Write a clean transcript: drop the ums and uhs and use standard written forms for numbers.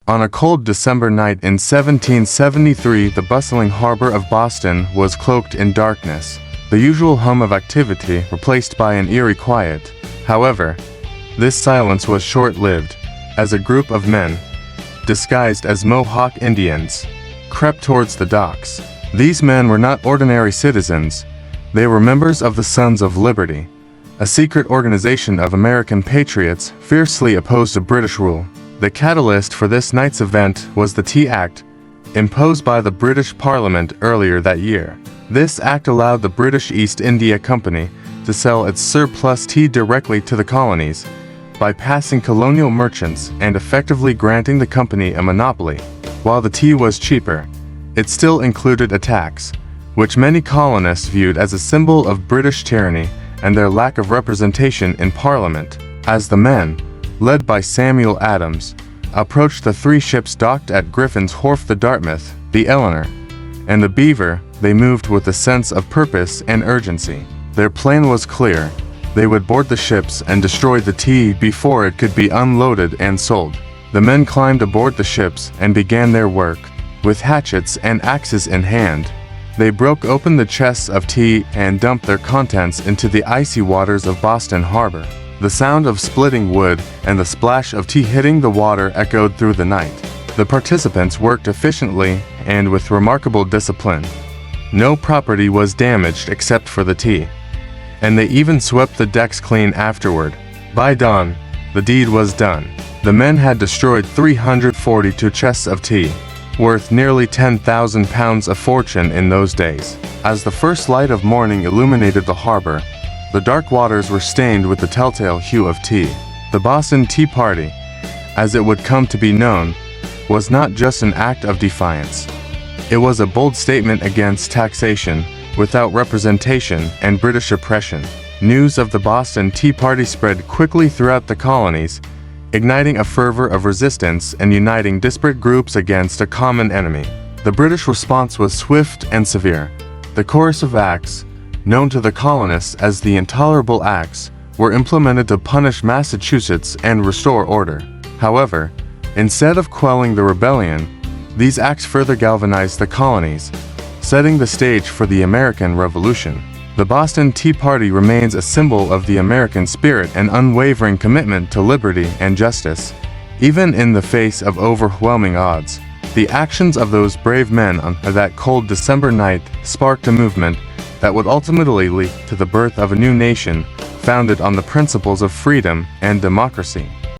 On a cold December night in 1773, the bustling harbor of Boston was cloaked in darkness, the usual hum of activity replaced by an eerie quiet. However, this silence was short-lived, as a group of men, disguised as Mohawk Indians, crept towards the docks. These men were not ordinary citizens. They were members of the Sons of Liberty, a secret organization of American patriots fiercely opposed to British rule. The catalyst for this night's event was the Tea Act, imposed by the British Parliament earlier that year. This act allowed the British East India Company to sell its surplus tea directly to the colonies, bypassing colonial merchants and effectively granting the company a monopoly. While the tea was cheaper, it still included a tax, which many colonists viewed as a symbol of British tyranny and their lack of representation in Parliament. As the men, led by Samuel Adams, approached the three ships docked at Griffin's Wharf, the Dartmouth, the Eleanor, and the Beaver, they moved with a sense of purpose and urgency. Their plan was clear. They would board the ships and destroy the tea before it could be unloaded and sold. The men climbed aboard the ships and began their work. With hatchets and axes in hand, they broke open the chests of tea and dumped their contents into the icy waters of Boston Harbor. The sound of splitting wood and the splash of tea hitting the water echoed through the night. The participants worked efficiently and with remarkable discipline. No property was damaged except for the tea, and they even swept the decks clean afterward. By dawn, the deed was done. The men had destroyed 342 chests of tea, worth nearly 10,000 pounds, a fortune in those days. As the first light of morning illuminated the harbor, the dark waters were stained with the telltale hue of tea. The Boston Tea Party, as it would come to be known, was not just an act of defiance. It was a bold statement against taxation, without representation, and British oppression. News of the Boston Tea Party spread quickly throughout the colonies, igniting a fervor of resistance and uniting disparate groups against a common enemy. The British response was swift and severe. The chorus of acts, known to the colonists as the Intolerable Acts, were implemented to punish Massachusetts and restore order. However, instead of quelling the rebellion, these acts further galvanized the colonies, setting the stage for the American Revolution. The Boston Tea Party remains a symbol of the American spirit and unwavering commitment to liberty and justice. Even in the face of overwhelming odds, the actions of those brave men on that cold December night sparked a movement that would ultimately lead to the birth of a new nation founded on the principles of freedom and democracy.